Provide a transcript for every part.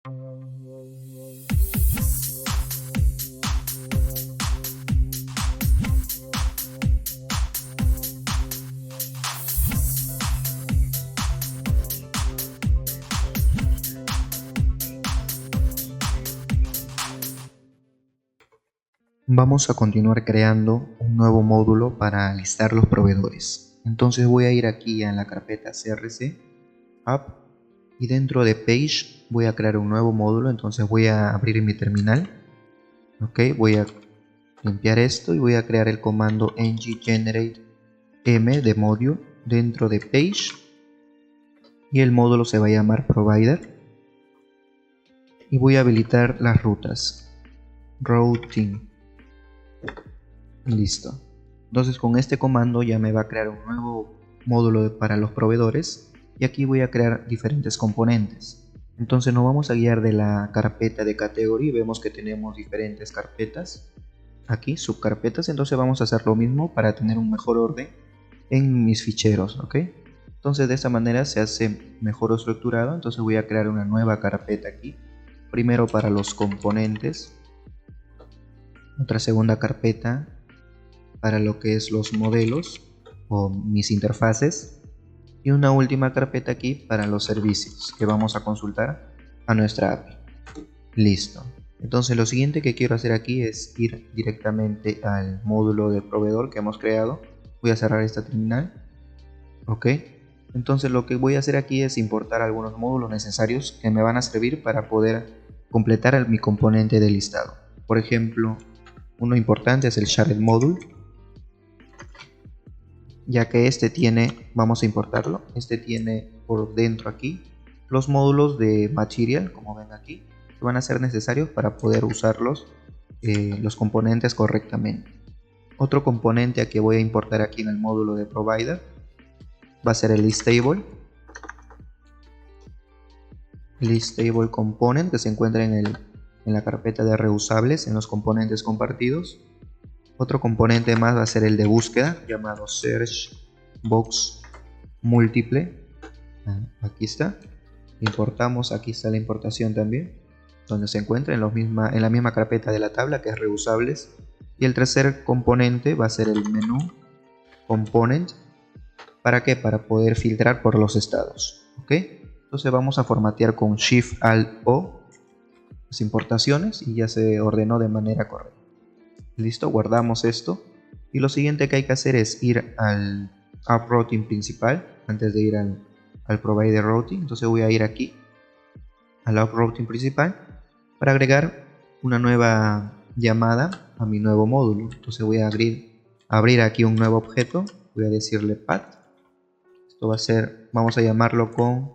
Vamos a continuar creando un nuevo módulo para listar los proveedores. Entonces voy a ir aquí en la carpeta CRC, App, y dentro de Page voy a crear un nuevo módulo. Entonces voy a abrir mi terminal. Ok, voy a limpiar esto y voy a crear el comando ng-generate m de module dentro de Page, y el módulo se va a llamar Provider, y voy a habilitar las rutas Routing. Listo. Entonces con este comando ya me va a crear un nuevo módulo para los proveedores, y aquí voy a crear diferentes componentes. Entonces nos vamos a guiar de la carpeta de category. Vemos que tenemos diferentes carpetas aquí, subcarpetas. Entonces vamos a hacer lo mismo para tener un mejor orden en mis ficheros, ¿ok? Entonces de esta manera se hace mejor estructurado. Entonces voy a crear una nueva carpeta aquí, primero para los componentes, otra segunda carpeta para lo que es los modelos o mis interfaces, y una última carpeta aquí para los servicios que vamos a consultar a nuestra API. Listo. Entonces lo siguiente que quiero hacer aquí es ir directamente al módulo de proveedor que hemos creado. Voy a cerrar esta terminal. Ok. Entonces lo que voy a hacer aquí es importar algunos módulos necesarios que me van a servir para poder completar mi componente de listado. Por ejemplo, uno importante es el Shared Module, ya que este tiene, vamos a importarlo, este tiene por dentro aquí los módulos de Material, como ven aquí, que van a ser necesarios para poder usarlos, los componentes correctamente. Otro componente que voy a importar aquí en el módulo de Provider va a ser el list table component, que se encuentra en la carpeta de reusables en los componentes compartidos. Otro componente más va a ser el de búsqueda, llamado Search Box Múltiple. Aquí está. Importamos, aquí está la importación también, donde se encuentra en la misma carpeta de la tabla, que es reusables. Y el tercer componente va a ser el menú component. ¿Para qué? Para poder filtrar por los estados. ¿Ok? Entonces vamos a formatear con Shift Alt O las importaciones y ya se ordenó de manera correcta. Listo, guardamos esto, y lo siguiente que hay que hacer es ir al App Routing principal antes de ir al Provider Routing. Entonces voy a ir aquí al App Routing principal para agregar una nueva llamada a mi nuevo módulo. Entonces voy a abrir aquí un nuevo objeto, voy a decirle path. Esto va a ser, vamos a llamarlo con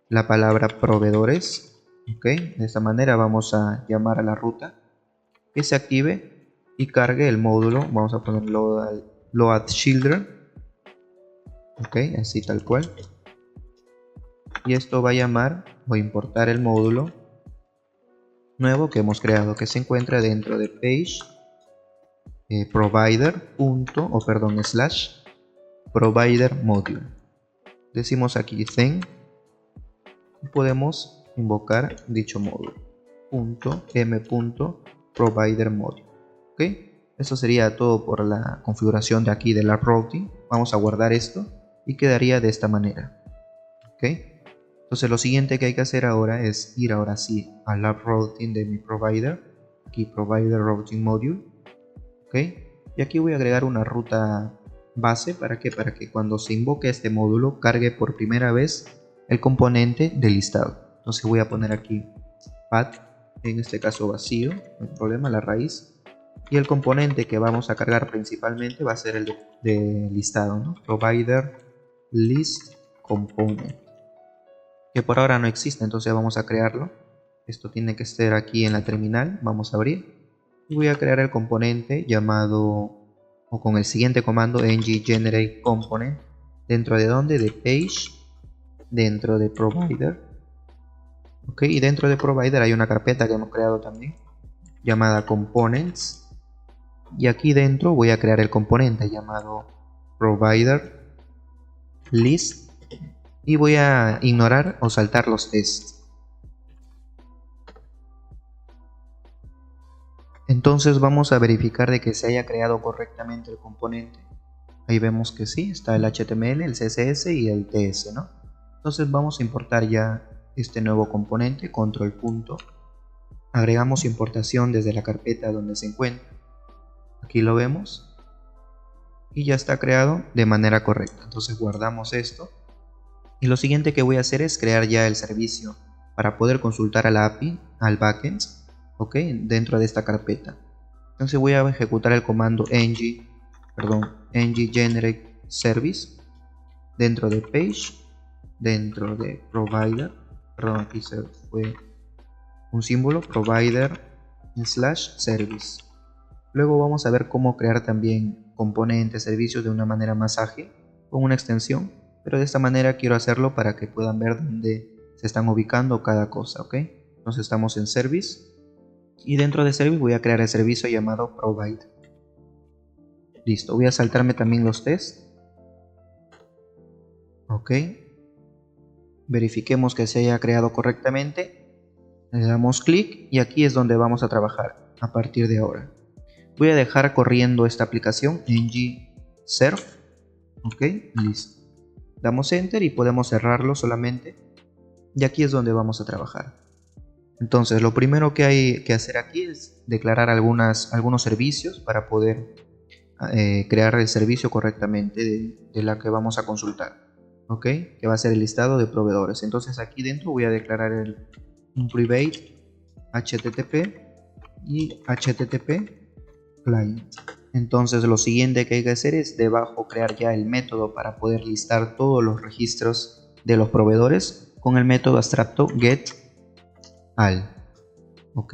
la palabra proveedores. Ok, de esta manera vamos a llamar a la ruta que se active y cargue el módulo. Vamos a poner load children. Ok, así tal cual. Y esto va a llamar o importar el módulo nuevo que hemos creado, que se encuentra dentro de page provider module. Decimos aquí then y podemos invocar dicho módulo .m.provider module. ¿Ok? Eso sería todo por la configuración de aquí del App Routing. Vamos a guardar esto y quedaría de esta manera. ¿Ok? Entonces lo siguiente que hay que hacer ahora es ir ahora sí al App Routing de mi provider. Aquí Provider Routing Module. ¿Ok? Y aquí voy a agregar una ruta base. ¿Para qué? Para que cuando se invoque este módulo cargue por primera vez el componente de listado. Entonces voy a poner aquí path, en este caso vacío, no hay problema, la raíz. Y el componente que vamos a cargar principalmente va a ser el de listado, ¿no? Provider list component, que por ahora no existe, entonces vamos a crearlo. Esto tiene que estar aquí en la terminal. Vamos a abrir y voy a crear el componente llamado, o con el siguiente comando, ng-generate component. ¿Dentro de dónde? De page, dentro de provider. Ok, y dentro de provider hay una carpeta que hemos creado también llamada components, y aquí dentro voy a crear el componente llamado provider list, y voy a ignorar o saltar los tests. Entonces vamos a verificar de que se haya creado correctamente el componente. Ahí vemos que sí, está el HTML, el CSS y el TS, ¿no? Entonces vamos a importar ya este nuevo componente, control punto. Agregamos importación desde la carpeta donde se encuentra. Aquí lo vemos. Y ya está creado de manera correcta. Entonces guardamos esto. Y lo siguiente que voy a hacer es crear ya el servicio para poder consultar a la API, al backend, ¿ok? Dentro de esta carpeta. Entonces voy a ejecutar el comando ng generate service dentro de page, dentro de provider, perdón, aquí se fue un símbolo, provider / service. Luego vamos a ver cómo crear también componentes, servicios de una manera más ágil con una extensión, pero de esta manera quiero hacerlo para que puedan ver dónde se están ubicando cada cosa, ¿ok? Entonces estamos en service y dentro de service voy a crear el servicio llamado provide. Listo, voy a saltarme también los tests. Ok. Verifiquemos que se haya creado correctamente. Le damos clic y aquí es donde vamos a trabajar a partir de ahora. Voy a dejar corriendo esta aplicación ng serve. Ok, listo. Damos enter y podemos cerrarlo solamente. Y aquí es donde vamos a trabajar. Entonces lo primero que hay que hacer aquí es declarar algunos servicios para poder crear el servicio correctamente de la que vamos a consultar, ok, que va a ser el listado de proveedores. Entonces aquí dentro voy a declarar un private http y http client. Entonces lo siguiente que hay que hacer es debajo crear ya el método para poder listar todos los registros de los proveedores con el método abstracto getAll, ok.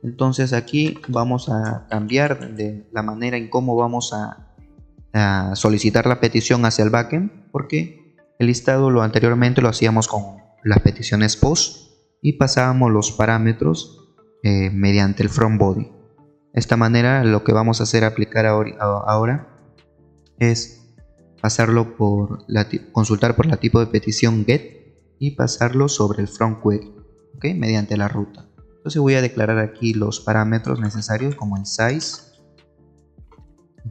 Entonces aquí vamos a cambiar de la manera en cómo vamos a solicitar la petición hacia el backend, porque el listado anteriormente lo hacíamos con las peticiones post y pasábamos los parámetros mediante el front body. De esta manera lo que vamos a hacer aplicar ahora es pasarlo por consultar por la tipo de petición get y pasarlo sobre el front query, ¿okay? Mediante la ruta. Entonces voy a declarar aquí los parámetros necesarios como el size,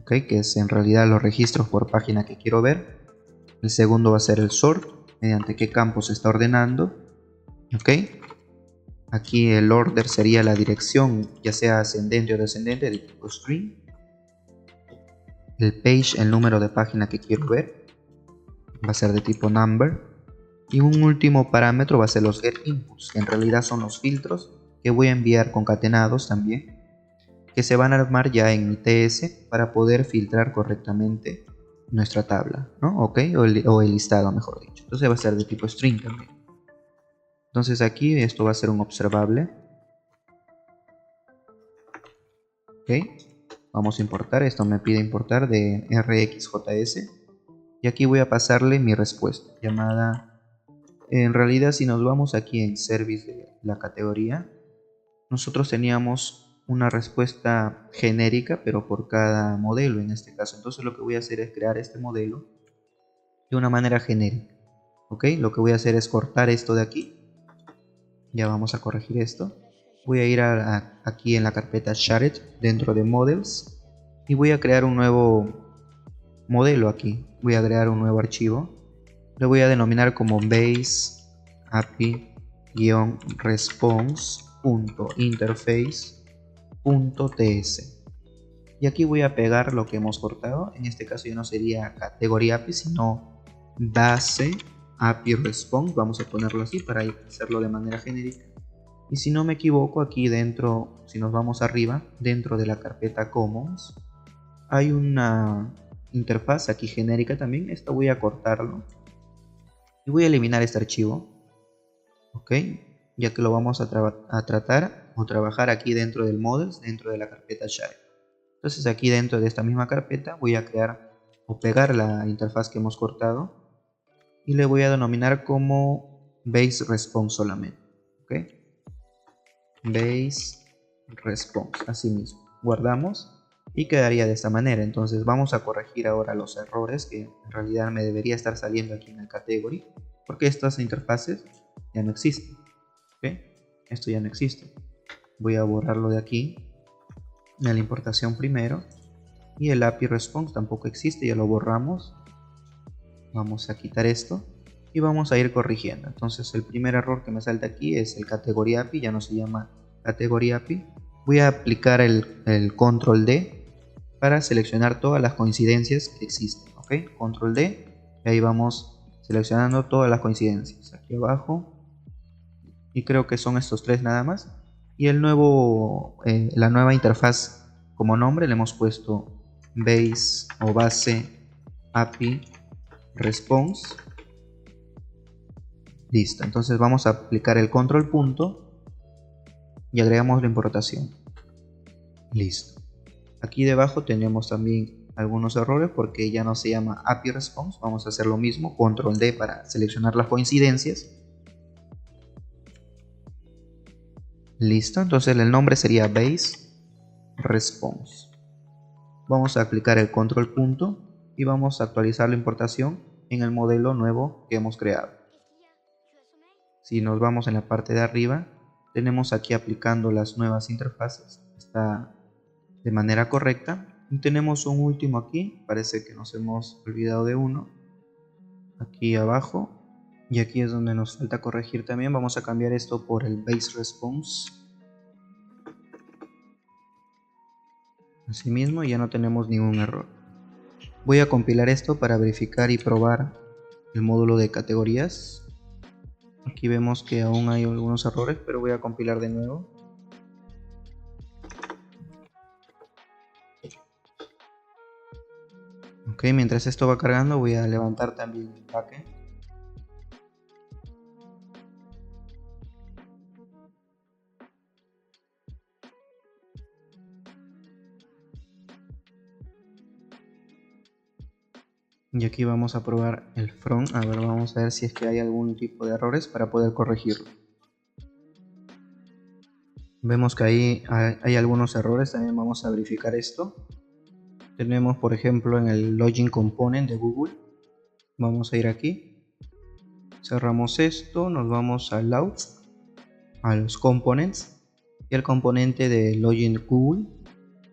¿okay? Que es en realidad los registros por página que quiero ver. El segundo va a ser el sort, mediante qué campo se está ordenando, ¿okay? Aquí el order sería la dirección, ya sea ascendente o descendente, de tipo string. El page, el número de página que quiero ver, va a ser de tipo number. Y un último parámetro va a ser los getInputs, que en realidad son los filtros que voy a enviar concatenados también, que se van a armar ya en mi TS para poder filtrar correctamente nuestra tabla, ¿no? ¿Ok? O el listado, mejor dicho. Entonces va a ser de tipo string también. Entonces aquí esto va a ser un observable. Ok. Vamos a importar. Esto me pide importar de RxJS. Y aquí voy a pasarle mi respuesta llamada... En realidad, si nos vamos aquí en service de la categoría, nosotros teníamos una respuesta genérica, pero por cada modelo en este caso. Entonces lo que voy a hacer es crear este modelo de una manera genérica. Ok, lo que voy a hacer es cortar esto de aquí. Ya vamos a corregir esto. Voy a ir aquí en la carpeta Shared dentro de Models y voy a crear un nuevo modelo aquí. Voy a crear un nuevo archivo. Lo voy a denominar como base api-response.interface.ts. Y aquí voy a pegar lo que hemos cortado. En este caso ya no sería categoría API, sino base API response. Vamos a ponerlo así para hacerlo de manera genérica. Y si no me equivoco, aquí dentro, si nos vamos arriba, dentro de la carpeta Commons, hay una interfaz aquí genérica también. Esto voy a cortarlo. Y voy a eliminar este archivo. Ok, ya que lo vamos a tratar o trabajar aquí dentro del models, dentro de la carpeta share. Entonces aquí dentro de esta misma carpeta voy a crear o pegar la interfaz que hemos cortado y le voy a denominar como base response solamente. Ok, base response, así mismo. Guardamos y quedaría de esta manera. Entonces vamos a corregir ahora los errores que en realidad me debería estar saliendo aquí en el category, porque estas interfaces ya no existen. ¿Okay? Esto ya no existe. Voy a borrarlo de aquí la importación primero. Y el API response tampoco existe, ya lo borramos. Vamos a quitar esto y vamos a ir corrigiendo. Entonces el primer error que me salta aquí es el category API, ya no se llama category API. Voy a aplicar el control D para seleccionar todas las coincidencias que existen. ¿Ok? Control D, y ahí vamos seleccionando todas las coincidencias. Aquí abajo, y creo que son estos tres nada más. Y la nueva interfaz como nombre le hemos puesto base o base API response. Listo, entonces vamos a aplicar el control punto y agregamos la importación. Listo. Aquí debajo tenemos también algunos errores porque ya no se llama API response. Vamos a hacer lo mismo, control D para seleccionar las coincidencias. Listo, entonces el nombre sería base response. Vamos a aplicar el control punto y vamos a actualizar la importación en el modelo nuevo que hemos creado. Si nos vamos en la parte de arriba, tenemos aquí aplicando las nuevas interfaces. Está de manera correcta. Y tenemos un último aquí, parece que nos hemos olvidado de uno. Aquí abajo. Y aquí es donde nos falta corregir también. Vamos a cambiar esto por el base response. Asimismo, ya no tenemos ningún error. Voy a compilar esto para verificar y probar el módulo de categorías. Aquí vemos que aún hay algunos errores, pero voy a compilar de nuevo. Ok, mientras esto va cargando voy a levantar también el backend. Y aquí vamos a probar el front. A ver, vamos a ver si es que hay algún tipo de errores para poder corregirlo. Vemos que ahí hay algunos errores, también vamos a verificar esto. Tenemos por ejemplo en el login component de Google. Vamos a ir aquí. Cerramos esto, nos vamos al out, a los components. Y el componente de login Google,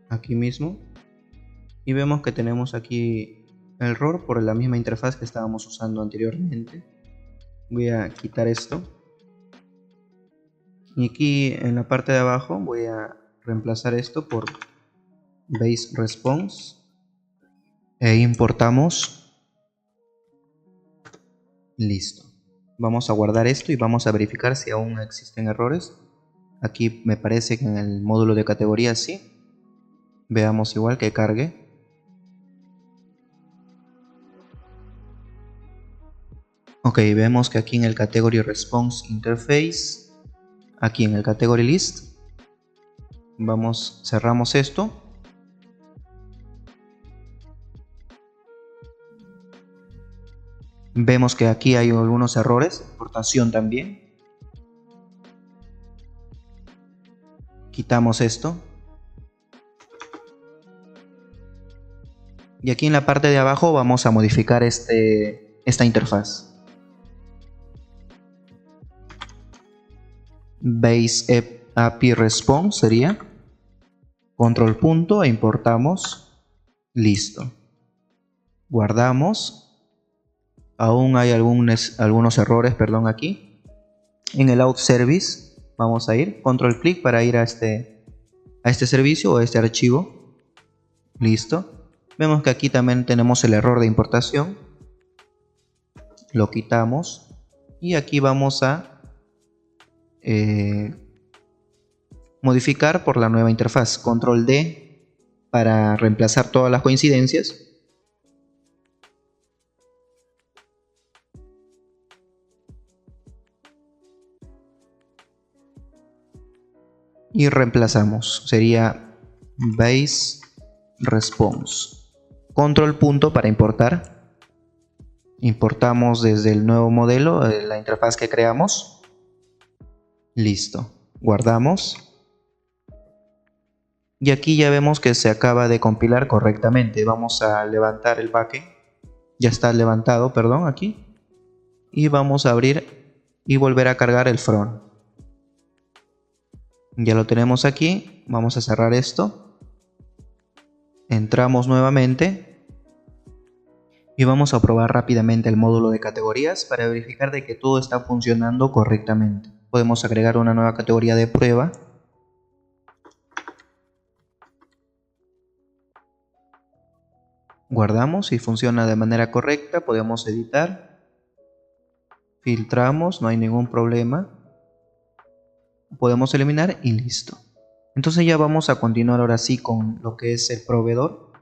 aquí mismo. Y vemos que tenemos aquí error por la misma interfaz que estábamos usando anteriormente. Voy a quitar esto y aquí en la parte de abajo voy a reemplazar esto por base response e importamos. Listo, vamos a guardar esto y vamos a verificar si aún existen errores. Aquí me parece que en el módulo de categoría sí. Veamos igual que cargue. Ok, vemos que aquí en el Category Response Interface, aquí en el Category List, cerramos esto. Vemos que aquí hay algunos errores, importación también. Quitamos esto. Y aquí en la parte de abajo vamos a modificar esta interfaz. Base API response sería control punto e importamos. Listo, guardamos. Aún hay algunos errores, perdón, aquí en el out service. Vamos a ir control clic para ir a este servicio o a este archivo. Listo, vemos que aquí también tenemos el error de importación, lo quitamos y aquí vamos a modificar por la nueva interfaz. Control D para reemplazar todas las coincidencias. Y reemplazamos. Sería base response. Control punto para importar. Importamos desde el nuevo modelo la interfaz que creamos. Listo, guardamos. Y aquí ya vemos que se acaba de compilar correctamente. Vamos a levantar el backend. Ya está levantado, perdón, aquí. Y vamos a abrir y volver a cargar el front. Ya lo tenemos aquí. Vamos a cerrar esto. filtramos nuevamente y vamos a probar rápidamente el módulo de categorías para verificar de que todo está funcionando correctamente. Podemos agregar una nueva categoría de prueba. Guardamos, si funciona de manera correcta, podemos editar. Filtramos, no hay ningún problema. Podemos eliminar y listo. Entonces ya vamos a continuar ahora sí con lo que es el proveedor,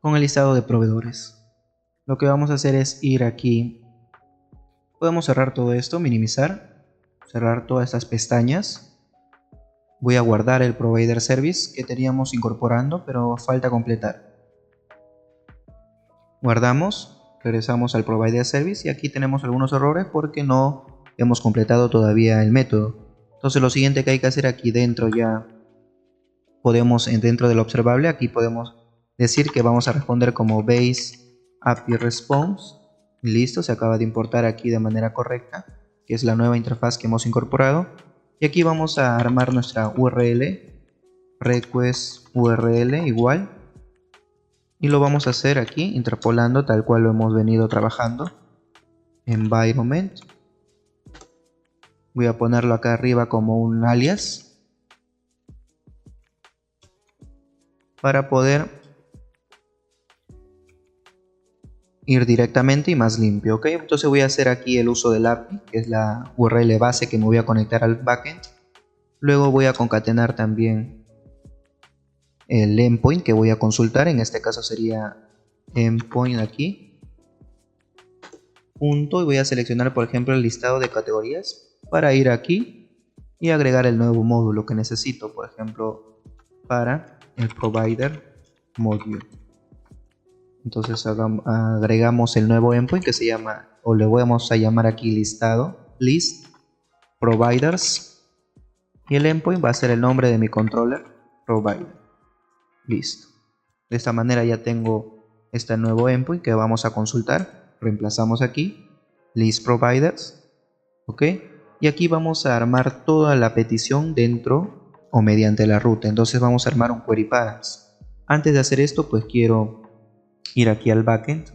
con el listado de proveedores. Lo que vamos a hacer es ir aquí. Podemos cerrar todo esto, minimizar, cerrar todas estas pestañas. Voy a guardar el provider service que teníamos incorporando, pero falta completar. Guardamos, regresamos al provider service y aquí tenemos algunos errores porque no hemos completado todavía el método. Entonces lo siguiente que hay que hacer aquí dentro ya podemos, dentro del observable, aquí podemos decir que vamos a responder como base API response. Listo, se acaba de importar aquí de manera correcta, que es la nueva interfaz que hemos incorporado. Y aquí vamos a armar nuestra URL, request URL igual. Y lo vamos a hacer aquí interpolando tal cual lo hemos venido trabajando. Environment. Voy a ponerlo acá arriba como un alias para poder ir directamente y más limpio, ¿ok? Entonces voy a hacer aquí el uso del API, que es la URL base que me voy a conectar al backend. Luego voy a concatenar también el endpoint que voy a consultar, en este caso sería endpoint aquí. Punto, y voy a seleccionar por ejemplo el listado de categorías para ir aquí y agregar el nuevo módulo que necesito, por ejemplo para el provider module. Entonces agregamos el nuevo endpoint que se llama, o le vamos a llamar aquí listado, list providers, y el endpoint va a ser el nombre de mi controller provider. Listo. De esta manera ya tengo este nuevo endpoint que vamos a consultar. Reemplazamos aquí list providers, ok, y aquí vamos a armar toda la petición dentro o mediante la ruta. Entonces vamos a armar un query params. Antes de hacer esto, pues quiero ir aquí al backend.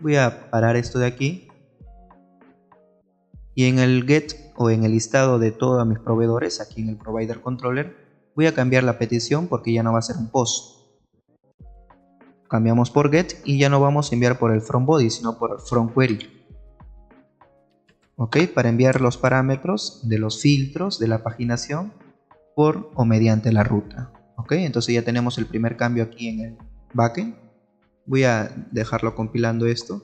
Voy a parar esto de aquí y en el get o en el listado de todos mis proveedores, aquí en el provider controller, voy a cambiar la petición porque ya no va a ser un post. Cambiamos por get y ya no vamos a enviar por el from body, sino por from query. Ok, para enviar los parámetros de los filtros de la paginación por o mediante la ruta. Ok, entonces ya tenemos el primer cambio aquí en el backend. Voy a dejarlo compilando esto.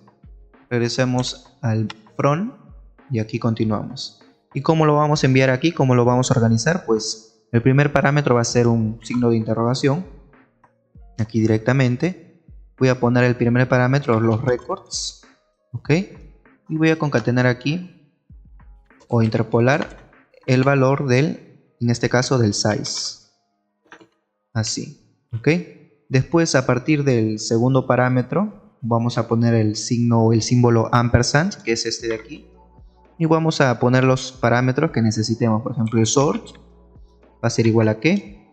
Regresemos al front y aquí continuamos. ¿Y cómo lo vamos a enviar aquí? ¿Cómo lo vamos a organizar? Pues el primer parámetro va a ser un signo de interrogación. Aquí directamente voy a poner el primer parámetro, los records. Ok, y voy a concatenar aquí o interpolar el valor del, en este caso del size. Así, ok. Después, a partir del segundo parámetro, vamos a poner el signo o el símbolo ampersand, que es este de aquí. Y vamos a poner los parámetros que necesitemos. Por ejemplo, el sort va a ser igual a ¿qué?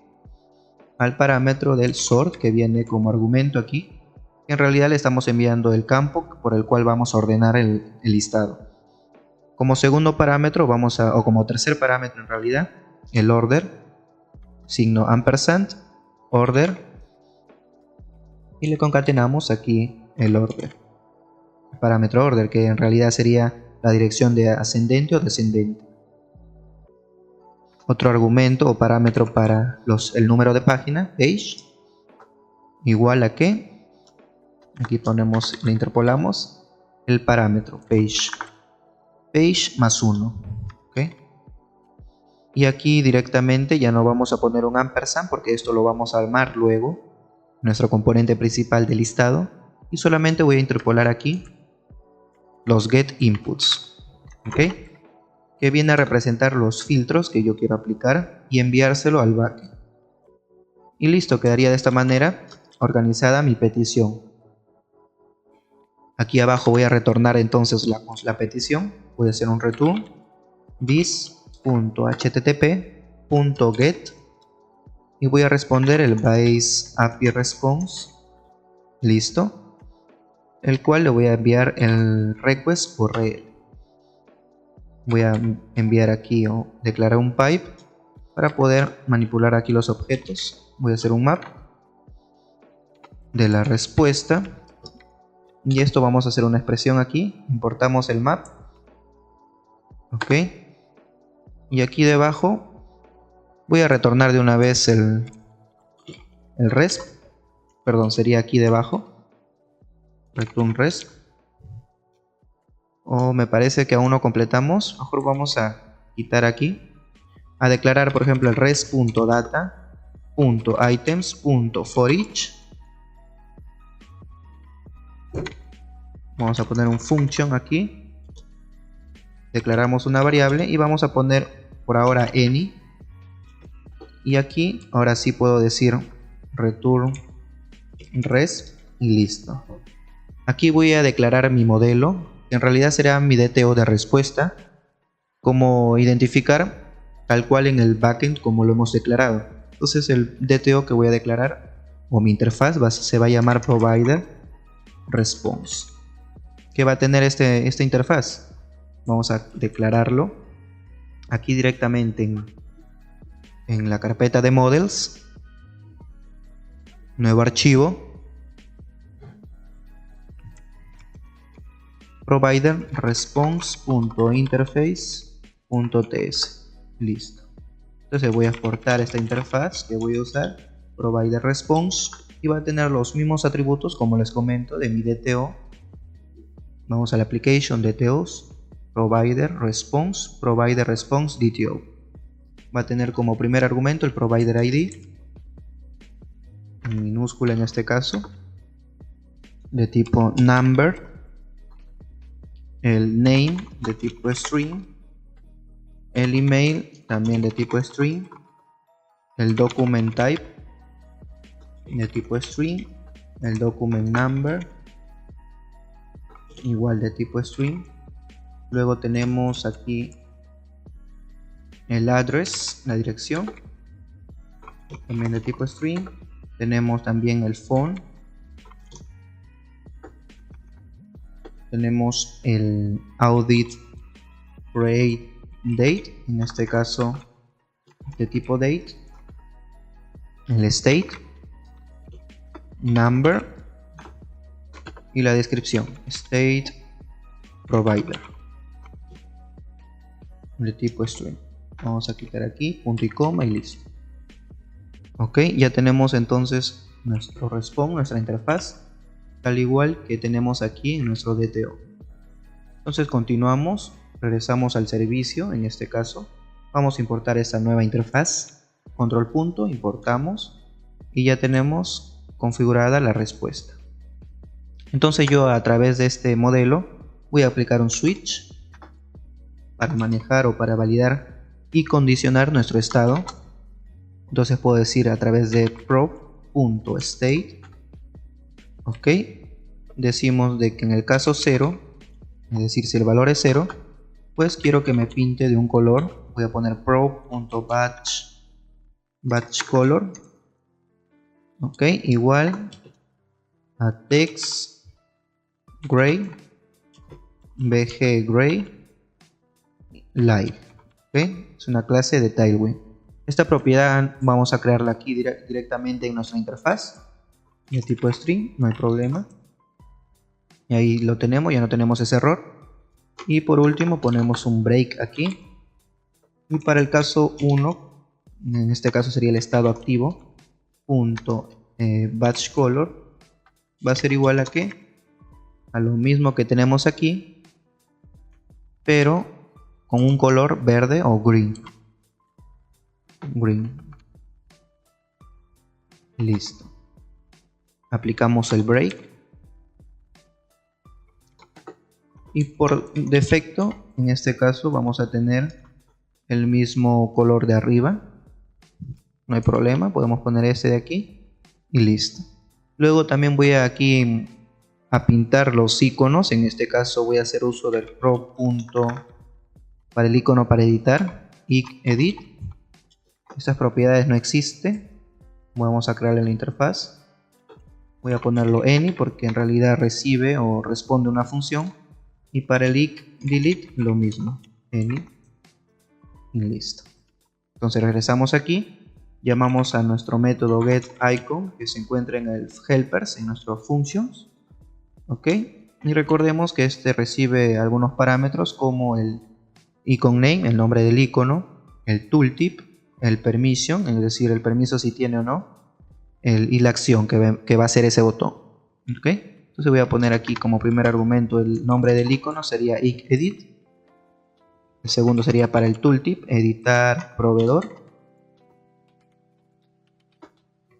Al parámetro del sort que viene como argumento aquí. En realidad le estamos enviando el campo por el cual vamos a ordenar el listado. Como segundo parámetro vamos a, o como tercer parámetro en realidad, el order, signo ampersand, order, y le concatenamos aquí el order, el parámetro order, que en realidad sería la dirección de ascendente o descendente. Otro argumento o parámetro para el número de página, page, igual a ¿qué? Aquí ponemos, le interpolamos el parámetro page, page más 1, ¿okay? Y aquí directamente ya no vamos a poner un ampersand porque esto lo vamos a armar luego, nuestro componente principal del listado, y solamente voy a interpolar aquí los get inputs, ¿okay? Que viene a representar los filtros que yo quiero aplicar y enviárselo al backend. Y listo, quedaría de esta manera organizada mi petición. Aquí abajo voy a retornar entonces la petición. Voy a hacer un return this.http.get y voy a responder el base API response Listo. El cual le voy a enviar el request por rel. Voy a enviar aquí o declarar un pipe para poder manipular aquí los objetos. Voy a hacer un map de la respuesta. Y esto vamos a hacer una expresión aquí. Importamos el map. Ok. Y aquí debajo voy a retornar de una vez el resp. Perdón, sería aquí debajo. Return resp. O me parece que aún no completamos. Mejor vamos a quitar aquí. A declarar, por ejemplo, el res.data.items.forEach. Vamos a poner un function aquí. Declaramos una variable y vamos a poner por ahora any. Y aquí ahora sí puedo decir return resp y listo. Aquí voy a declarar mi modelo, que en realidad será mi DTO de respuesta, como identificar tal cual en el backend como lo hemos declarado. Entonces el DTO que voy a declarar, o mi interfaz, se va a llamar provider response. ¿Qué va a tener esta interfaz? Vamos a declararlo aquí directamente en la carpeta de models. Nuevo archivo. Provider response.interface.ts. Listo. Entonces voy a exportar esta interfaz que voy a usar, provider response, y va a tener los mismos atributos como les comento de mi DTO. Vamos a la application DTOs, provider response DTO. Va a tener como primer argumento el provider ID, en minúscula en este caso, de tipo number, el name de tipo string, el email también de tipo string, el document type de tipo string, el document number igual de tipo string. Luego tenemos aquí el address, la dirección, también de tipo string. Tenemos también el phone. Tenemos el audit create date, en este caso de tipo date. El state, number y la descripción, state provider, de tipo string. Vamos a clicar aquí, punto y coma y listo. Ok, ya tenemos entonces nuestro response, nuestra interfaz, tal igual que tenemos aquí en nuestro DTO. Entonces continuamos, regresamos al servicio. En este caso vamos a importar esta nueva interfaz, control punto, importamos y ya tenemos configurada la respuesta. Entonces yo a través de este modelo voy a aplicar un switch para manejar o para validar y condicionar nuestro estado. Entonces puedo decir a través de probe.state, ok, decimos de que en el caso 0, es decir, si el valor es 0, pues quiero que me pinte de un color. Voy a poner probe.batch color, ok, igual a text gray, bg gray light, okay. Es una clase de Tailwind. Esta propiedad vamos a crearla aquí directamente en nuestra interfaz de tipo string, no hay problema. Y ahí lo tenemos, ya no tenemos ese error. Y por último ponemos un break aquí. Y para el caso 1, en este caso sería el estado activo, batch color, va a ser igual a ¿qué? A lo mismo que tenemos aquí, pero con un color verde o green. Listo. Aplicamos el break. Y por defecto, en este caso, vamos a tener el mismo color de arriba. No hay problema, podemos poner este de aquí y listo. Luego también voy aquí a pintar los iconos. En este caso voy a hacer uso del pro punto para el icono para editar, edit. Estas propiedades no existen. Vamos a crearle la interfaz. voy a ponerlo any porque en realidad recibe o responde una función. Y para el delete lo mismo, any, y listo. Entonces regresamos aquí, llamamos a nuestro método getIcon que se encuentra en el helpers, en nuestros functions, ok, y recordemos que este recibe algunos parámetros como el icon name, el nombre del icono, el tooltip, el permission, es decir, el permiso si tiene o no, y la acción que va a hacer ese botón, ok. Entonces voy a poner aquí como primer argumento el nombre del icono sería edit. El segundo sería para el tooltip, editar proveedor.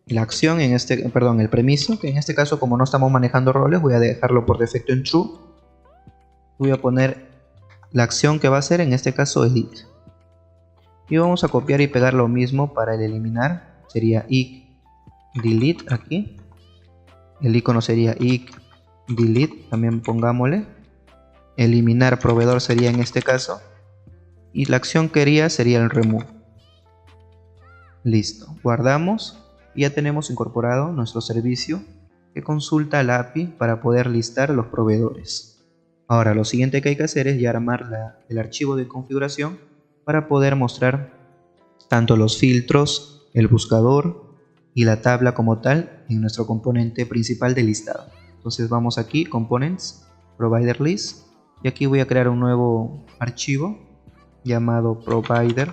La acción en el permiso, que en este caso como no estamos manejando roles, voy a dejarlo por defecto en true. Voy a poner la acción que va a hacer, en este caso edit. Y vamos a copiar y pegar lo mismo para el eliminar. Sería delete aquí. El icono sería delete, también pongámosle. Eliminar proveedor sería en este caso. Y la acción que haría sería el remove. Listo, guardamos y ya tenemos incorporado nuestro servicio que consulta la API para poder listar los proveedores. Ahora lo siguiente que hay que hacer es ya armar el archivo de configuración para poder mostrar tanto los filtros, el buscador y la tabla como tal en nuestro componente principal de listado. Entonces vamos aquí, Components, Provider List, y aquí voy a crear un nuevo archivo llamado Provider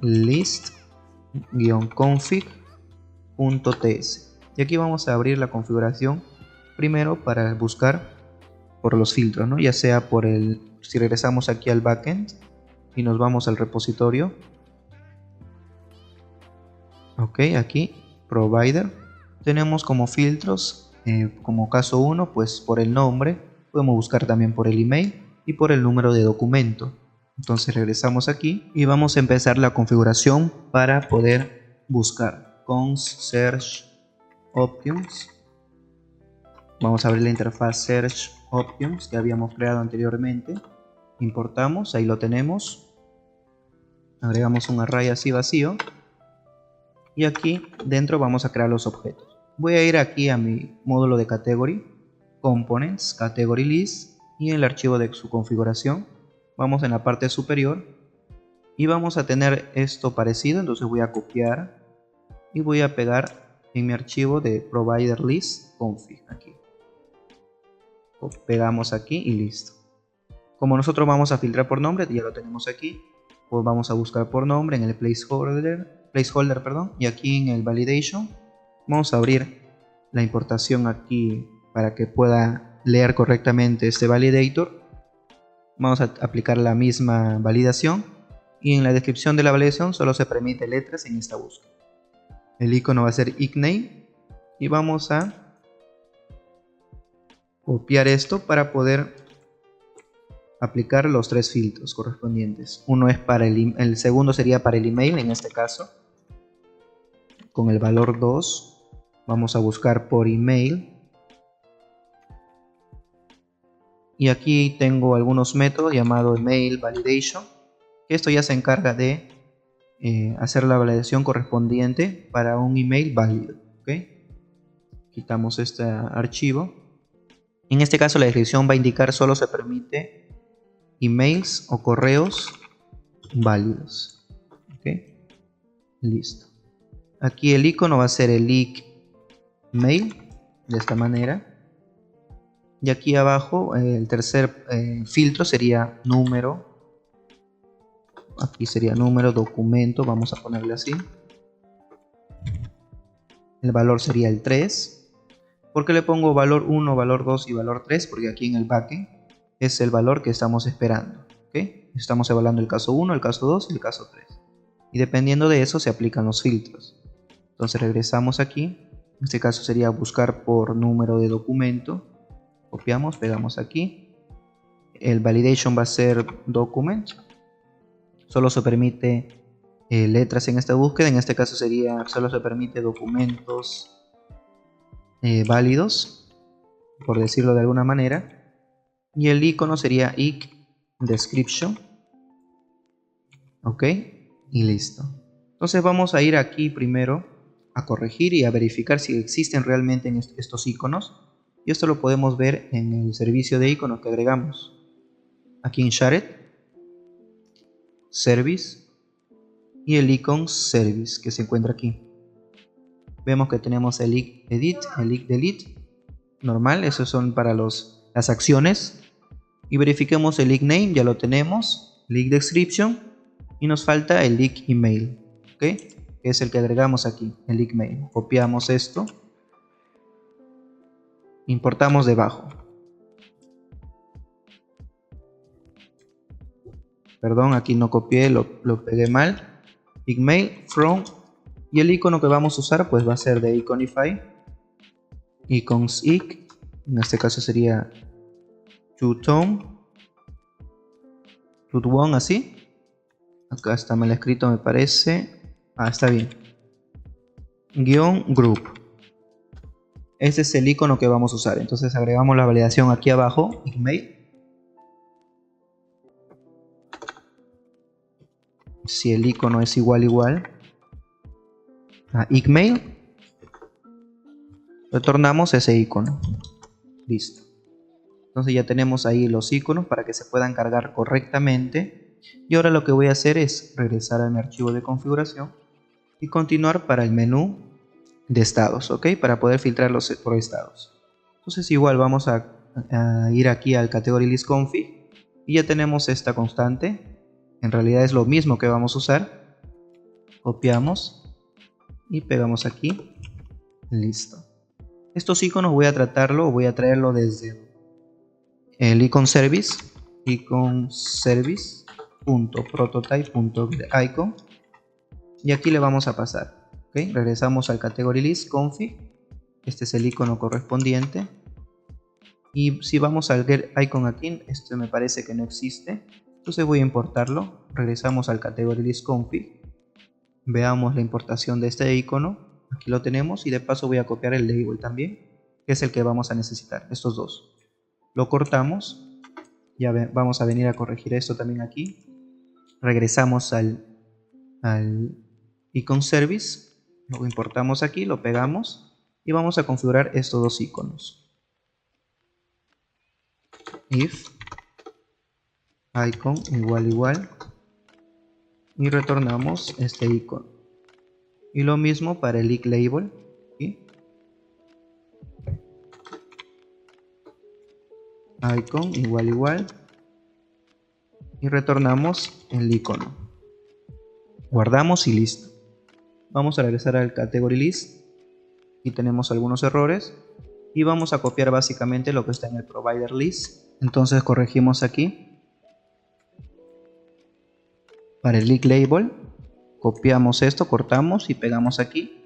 List-config.ts, y aquí vamos a abrir la configuración primero para buscar por los filtros, ¿no? Ya sea por si regresamos aquí al backend y nos vamos al repositorio, ok, aquí provider, tenemos como filtros, como caso 1, pues por el nombre, podemos buscar también por el email y por el número de documento. Entonces regresamos aquí y vamos a empezar la configuración para poder buscar con Search Options. Vamos a abrir la interfaz Search Options que habíamos creado anteriormente. Importamos, ahí lo tenemos. Agregamos un array así vacío. Y aquí dentro vamos a crear los objetos. Voy a ir aquí a mi módulo de Category, Components, Category List, y en el archivo de su configuración vamos en la parte superior y vamos a tener esto parecido. Entonces voy a copiar y voy a pegar en mi archivo de Provider List Config aquí. Pegamos aquí y listo. Como nosotros vamos a filtrar por nombre, ya lo tenemos aquí, pues vamos a buscar por nombre en el placeholder, y aquí en el validation vamos a abrir la importación aquí para que pueda leer correctamente este validator. Vamos a aplicar la misma validación y en la descripción de la validación solo se permite letras en esta búsqueda. El icono va a ser iCname y vamos a copiar esto para poder aplicar los tres filtros correspondientes. Uno es para el segundo sería para el email en este caso. Con el valor 2 vamos a buscar por email. Y aquí tengo algunos métodos llamados email validation, que esto ya se encarga de hacer la validación correspondiente para un email válido. ¿Okay? Quitamos este archivo. En este caso la descripción va a indicar solo se permite emails o correos válidos. ¿Okay? Listo. Aquí el icono va a ser el mail de esta manera. Y aquí abajo el tercer filtro sería número. Aquí sería número, documento, vamos a ponerle así. El valor sería el 3. ¿Por qué le pongo valor 1, valor 2 y valor 3? Porque aquí en el backend es el valor que estamos esperando. ¿Okay? Estamos evaluando el caso 1, el caso 2 y el caso 3. Y dependiendo de eso se aplican los filtros. Entonces regresamos aquí. En este caso sería buscar por número de documento. Copiamos, pegamos aquí. El validation va a ser document. Solo se permite letras en esta búsqueda. En este caso sería solo se permite documentos válidos, por decirlo de alguna manera. Y el icono sería description. Ok, y listo. Entonces vamos a ir aquí primero a corregir y a verificar si existen realmente en estos iconos. Y esto lo podemos ver en el servicio de iconos que agregamos. Aquí en Shared, Service y el icon Service que se encuentra aquí. Vemos que tenemos el ic Edit, el ic Delete, normal, esos son para las acciones. Y verifiquemos el ic Name, ya lo tenemos, el ic Description y nos falta el ic Email, ¿ok? Que es el que agregamos aquí, el ic Mail. Copiamos esto, importamos debajo. Perdón, aquí no copié, lo pegué mal. Ic Mail, From, y el icono que vamos a usar pues va a ser de Iconify. Icons ic, en este caso sería TwoTone, TwoOne, así. Acá está mal escrito, me parece. Está bien. Guión Group. Este es el icono que vamos a usar. Entonces agregamos la validación aquí abajo, Email. Si el icono es igual a Email, retornamos ese icono. Listo. Entonces ya tenemos ahí los iconos para que se puedan cargar correctamente. Y ahora lo que voy a hacer es regresar a mi archivo de configuración y continuar para el menú de estados, ¿ok? Para poder filtrarlos por estados. Entonces igual vamos a ir aquí al Category List Config y ya tenemos esta constante. En realidad es lo mismo que vamos a usar. Copiamos y pegamos aquí. Listo. Estos iconos voy a traerlo desde el icon service, iconservice.prototype.icon, y aquí le vamos a pasar. ¿Okay? Regresamos al Category List Config. Este es el icono correspondiente. Y si vamos al Get Icon aquí, este me parece que no existe. Entonces voy a importarlo. Regresamos al Category List Config. Veamos la importación de este icono. Aquí lo tenemos y de paso voy a copiar el label también, que es el que vamos a necesitar, estos dos. Lo cortamos. Ya vamos a venir a corregir esto también aquí. Regresamos al icon service. Lo importamos aquí, lo pegamos y vamos a configurar estos dos iconos. If icon igual y retornamos este icono. Y lo mismo para el ic label. ¿Sí? Icon igual y retornamos el icono. Guardamos y listo. Vamos a regresar al Category List y tenemos algunos errores y vamos a copiar básicamente lo que está en el Provider List. Entonces corregimos aquí para el ic label, copiamos esto, cortamos y pegamos aquí.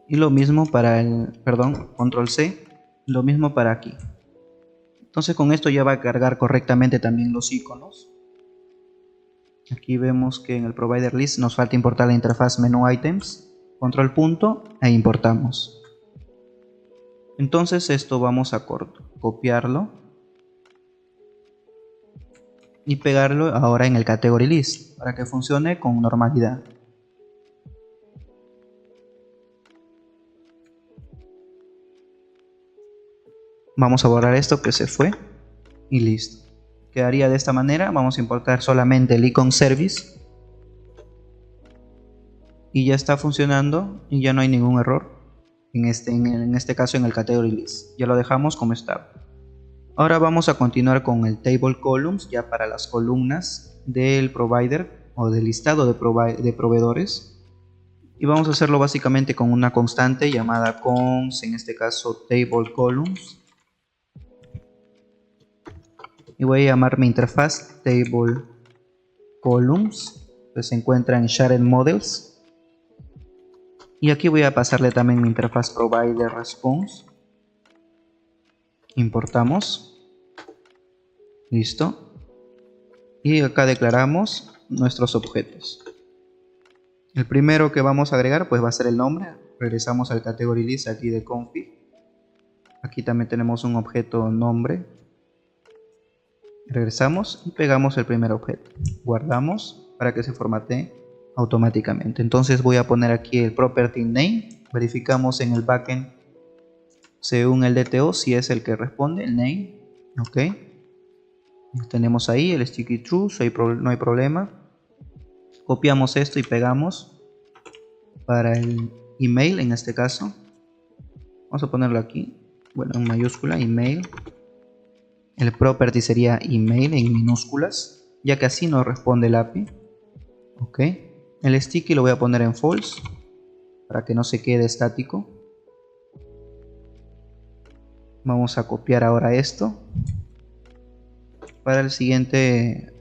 Y lo mismo para el, control C, lo mismo para aquí. Entonces con esto ya va a cargar correctamente también los iconos. Aquí vemos que en el Provider List nos falta importar la interfaz Menu Items, control punto e importamos. Entonces esto vamos a copiarlo y pegarlo ahora en el Category List para que funcione con normalidad. Vamos a borrar esto que se fue y listo. Quedaría de esta manera. Vamos a importar solamente el icon service y ya está funcionando y ya no hay ningún error en este caso en el Category List. Ya lo dejamos como está. Ahora vamos a continuar con el Table Columns, ya para las columnas del provider o del listado de proveedores. Y vamos a hacerlo básicamente con una constante llamada cons, en este caso Table Columns. Y voy a llamar mi interfaz Table Columns, que se encuentra en Shared Models. Y aquí voy a pasarle también mi interfaz Provider Response. Importamos. Listo. Y acá declaramos nuestros objetos. El primero que vamos a agregar pues va a ser el nombre. Regresamos al Category List aquí de config. Aquí también tenemos un objeto nombre. Regresamos y pegamos el primer objeto. Guardamos para que se formatee. automáticamente. Entonces voy a poner aquí el property name, verificamos en el backend según el DTO si es el que responde, el name, ok. Tenemos ahí el sticky true, no hay problema. Copiamos esto y pegamos para el email en este caso. Vamos a ponerlo aquí, bueno, en mayúscula, email. El property sería email en minúsculas, ya que así nos responde el API. Ok. El sticky lo voy a poner en false para que no se quede estático. Vamos a copiar ahora esto para el siguiente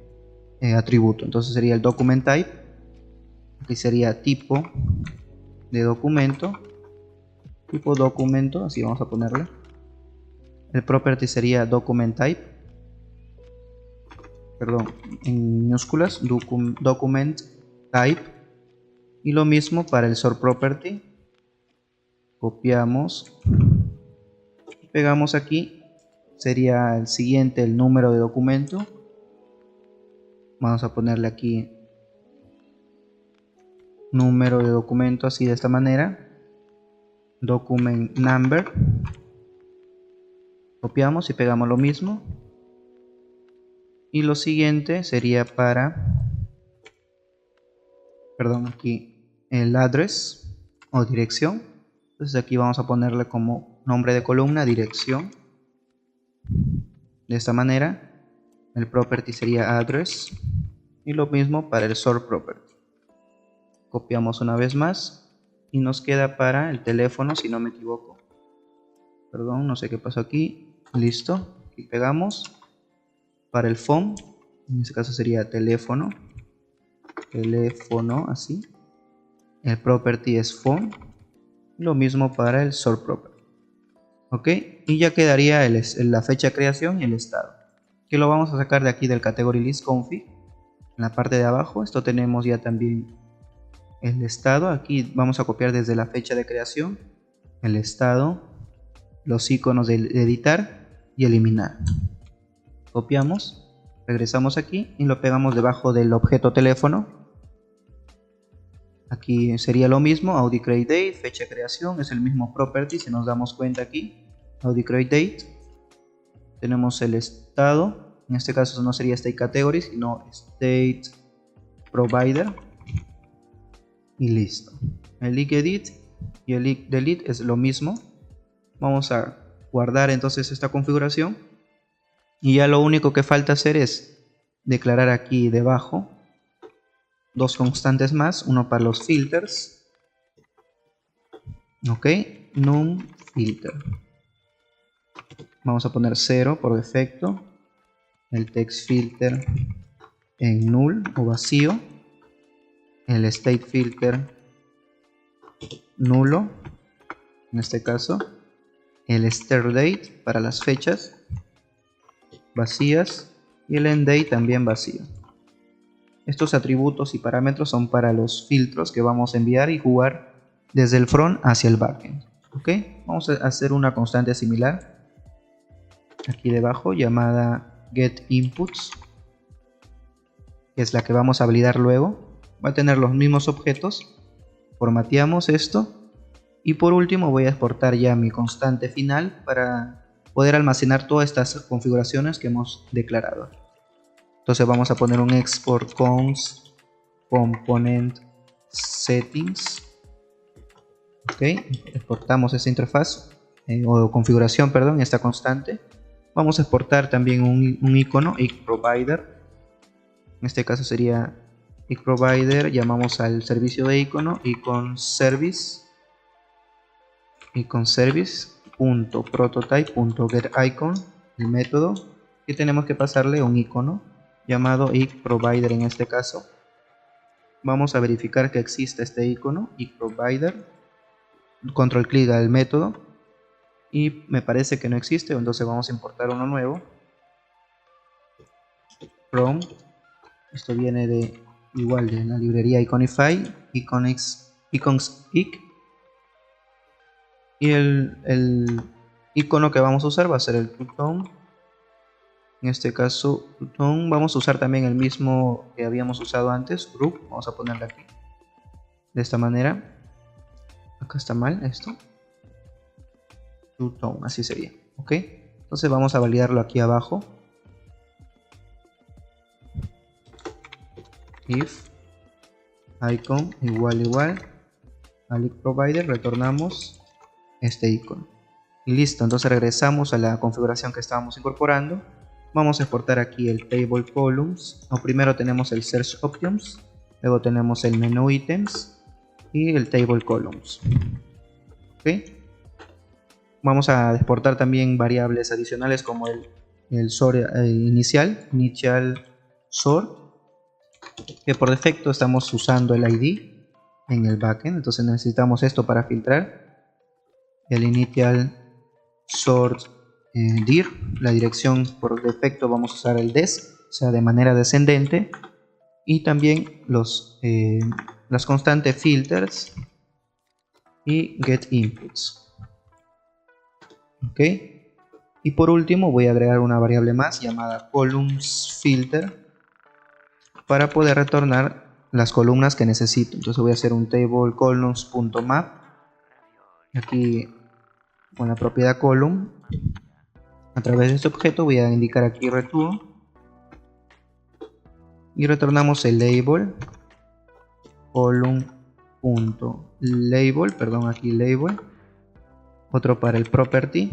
atributo. Entonces sería el document type. Aquí sería tipo de documento. Tipo documento, así vamos a ponerle. El property sería document type. Perdón, en minúsculas, document type. Y lo mismo para el sort property. Copiamos. Pegamos aquí. Sería el siguiente, el número de documento. Vamos a ponerle aquí número de documento, así de esta manera. Document number. Copiamos y pegamos lo mismo. Y lo siguiente sería para, perdón, aquí el address o dirección. Entonces aquí vamos a ponerle como nombre de columna dirección. De esta manera el property sería address. Y lo mismo para el sort property. Copiamos una vez más y nos queda para el teléfono, si no me equivoco. Perdón, no sé qué pasó aquí. Listo. Y pegamos para el phone. En este caso sería teléfono. Teléfono, así. El property es phone. Lo mismo para el sort property. Ok. Y ya quedaría la fecha de creación y el estado. Que lo vamos a sacar de aquí del category list config. En la parte de abajo. Esto tenemos ya también el estado. Aquí vamos a copiar desde la fecha de creación. El estado. Los iconos de editar y eliminar. Copiamos. Regresamos aquí y lo pegamos debajo del objeto teléfono. Aquí sería lo mismo, Audi Create Date, fecha de creación, es el mismo property si nos damos cuenta aquí. Audi Create Date. Tenemos el estado, en este caso no sería State Category, sino State Provider. Y listo. El Leak Edit y el Leak Delete es lo mismo. Vamos a guardar entonces esta configuración. Y ya lo único que falta hacer es declarar aquí debajo dos constantes más, uno para los filters. Ok, num filter. Vamos a poner 0 por defecto. El text filter en null o vacío. El state filter nulo, en este caso. El start date para las fechas vacías y el end date también vacío. Estos atributos y parámetros son para los filtros que vamos a enviar y jugar desde el front hacia el backend. Ok, vamos a hacer una constante similar aquí debajo llamada getInputs, que es la que vamos a validar luego. Va a tener los mismos objetos. Formateamos esto y por último voy a exportar ya mi constante final para poder almacenar todas estas configuraciones que hemos declarado. Entonces vamos a poner un export const component settings. Ok, exportamos esta interfaz o configuración, perdón, esta constante. Vamos a exportar también un icono, iCProvider. En este caso sería iCProvider, llamamos al servicio de icono, iconservice.prototype.getIcon, el método, y tenemos que pasarle un icono llamado iCProvider en este caso. Vamos a verificar que existe este icono, iCProvider, control clic al método, y me parece que no existe, entonces vamos a importar uno nuevo. From, esto viene de igual de la librería Iconify, icons.ic, y el icono que vamos a usar va a ser el TrueTone. En este caso, TrueTone, vamos a usar también el mismo que habíamos usado antes, group, vamos a ponerle aquí, de esta manera. Acá está mal esto. TrueTone, así sería. Ok. Entonces vamos a validarlo aquí abajo. If icon igual alic provider, retornamos este icono. Y listo, entonces regresamos a la configuración que estábamos incorporando. Vamos a exportar aquí el table columns. Primero tenemos el search options, luego tenemos el menú items y el table columns. ¿Okay? Vamos a exportar también variables adicionales como el sort initial sort, que por defecto estamos usando el ID en el backend, entonces necesitamos esto para filtrar. El initial sort dir, la dirección por defecto vamos a usar el des, o sea de manera descendente, y también las constantes filters y get inputs. Ok, y por último voy a agregar una variable más llamada columns filter para poder retornar las columnas que necesito. Entonces voy a hacer un table columns.map aquí con la propiedad column. A través de este objeto voy a indicar aquí return y retornamos el label column.label, perdón, aquí label, otro para el property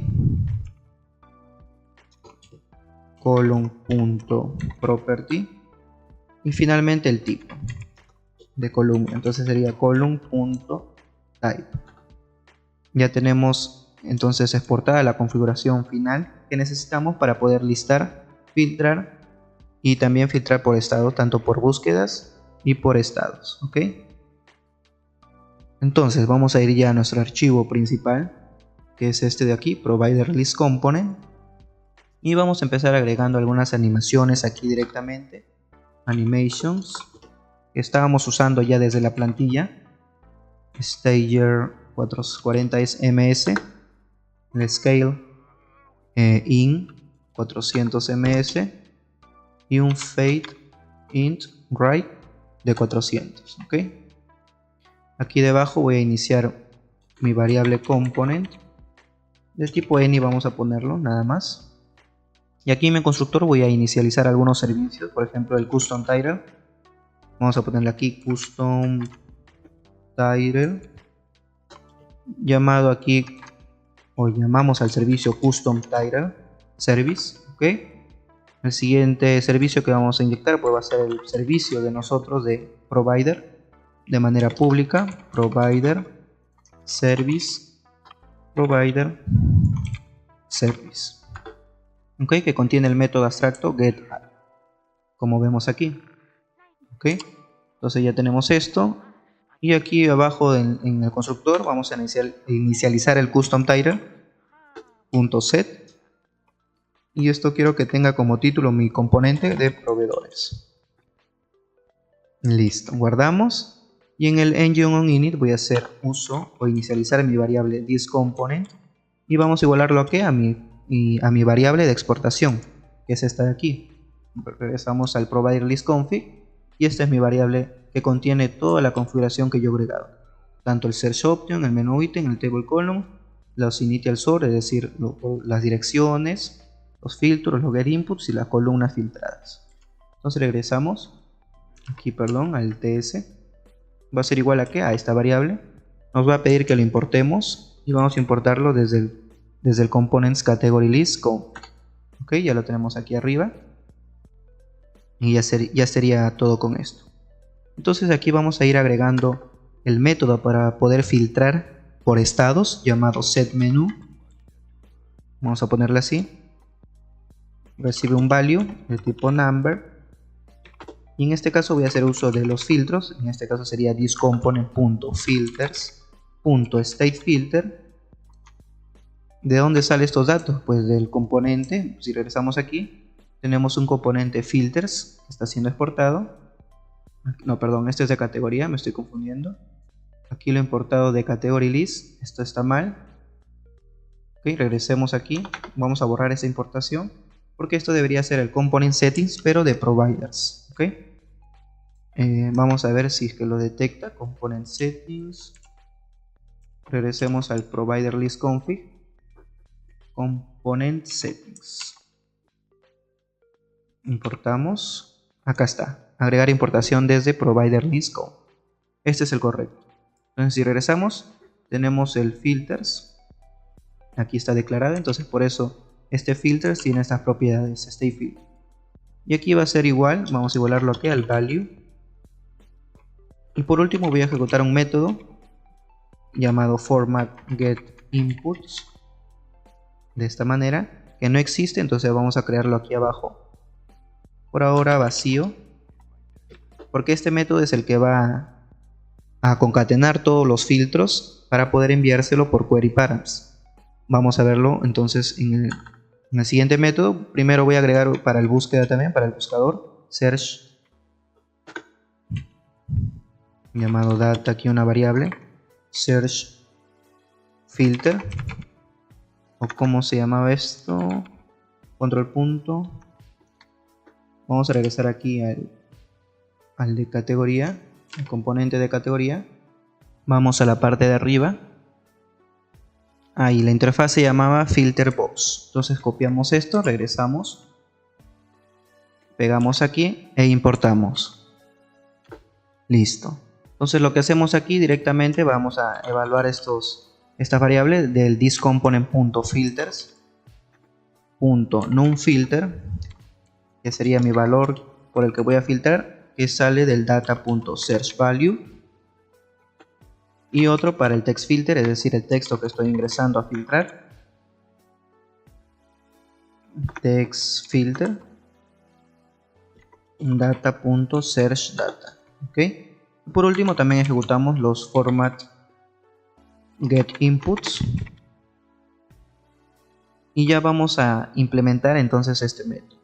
column.property y finalmente el tipo de columna, entonces sería column.type. Ya tenemos entonces exportada la configuración final que necesitamos para poder listar, filtrar y también filtrar por estado, tanto por búsquedas y por estados. ¿Ok? Entonces vamos a ir ya a nuestro archivo principal, que es este de aquí, provider list component, y vamos a empezar agregando algunas animaciones aquí directamente. Animations que estábamos usando ya desde la plantilla. Stager 440 es ms, el scale in 400 ms y un fade int right de 400. ¿Ok? Aquí debajo voy a iniciar mi variable component de tipo any, vamos a ponerlo nada más. Y aquí en mi constructor voy a inicializar algunos servicios, por ejemplo el custom title. Vamos a ponerle aquí custom title, llamado aquí, o llamamos al servicio custom title service. ¿Ok? El siguiente servicio que vamos a inyectar pues va a ser el servicio de nosotros de provider, de manera pública, provider service, provider service. ¿Ok? Que contiene el método abstracto getAdd, como vemos aquí. ¿Ok? Entonces ya tenemos esto, y aquí abajo en el constructor vamos a inicializar el custom title.set, y esto quiero que tenga como título mi componente de proveedores. Listo, guardamos. Y en el engine on init voy a hacer uso o inicializar mi variable thisComponent y vamos a igualarlo aquí a mi variable de exportación, que es esta de aquí. Regresamos al provider list config y esta es mi variable que contiene toda la configuración que yo he agregado, tanto el search option, el menú item, el table column, los initial sort, es decir, las direcciones, los filtros, los get inputs y las columnas filtradas. Entonces regresamos aquí, perdón, al ts. Va a ser igual a ¿qué? A esta variable. Nos va a pedir que lo importemos y vamos a importarlo desde el components category list config. Ok, ya lo tenemos aquí arriba y ya sería todo con esto. Entonces aquí vamos a ir agregando el método para poder filtrar por estados llamado setMenu. Vamos a ponerle así. Recibe un value de tipo number. Y en este caso voy a hacer uso de los filtros. En este caso sería thisComponent.filters.stateFilter. ¿De dónde salen estos datos? Pues del componente. Si regresamos aquí, tenemos un componente filters que está siendo exportado. No, perdón, este es de categoría, me estoy confundiendo. Aquí lo he importado de category list. Esto está mal. Ok, regresemos aquí. Vamos a borrar esta importación, porque esto debería ser el component settings, pero de providers. ¿Ok? Vamos a ver si es que lo detecta. Component settings. Regresemos al provider list config. Component settings. Importamos. Acá está. Agregar importación desde provider list config. Este es el correcto. Entonces si regresamos, tenemos el filters. Aquí está declarado. Entonces por eso este filters tiene estas propiedades. State filter. Y aquí va a ser igual. Vamos a igualarlo aquí al value. Y por último voy a ejecutar un método llamado format get inputs, de esta manera, que no existe, entonces vamos a crearlo aquí abajo. Por ahora vacío, porque este método es el que va a concatenar todos los filtros para poder enviárselo por query params. Vamos a verlo entonces en el siguiente método. Primero voy a agregar para el búsqueda también, para el buscador, search llamado data, aquí una variable search filter, o como se llamaba esto, control punto. Vamos a regresar aquí al de categoría, el componente de categoría. Vamos a la parte de arriba. Ahí la interfaz se llamaba filter box. Entonces copiamos esto, regresamos, pegamos aquí e importamos. Listo. Entonces lo que hacemos aquí directamente, vamos a evaluar esta variable del thisComponent.filters.numFilter, que sería mi valor por el que voy a filtrar, que sale del data.searchValue, y otro para el textFilter, es decir, el texto que estoy ingresando a filtrar, textFilter data.searchData. ¿Ok? Por último también ejecutamos los format get inputs y ya vamos a implementar entonces este método.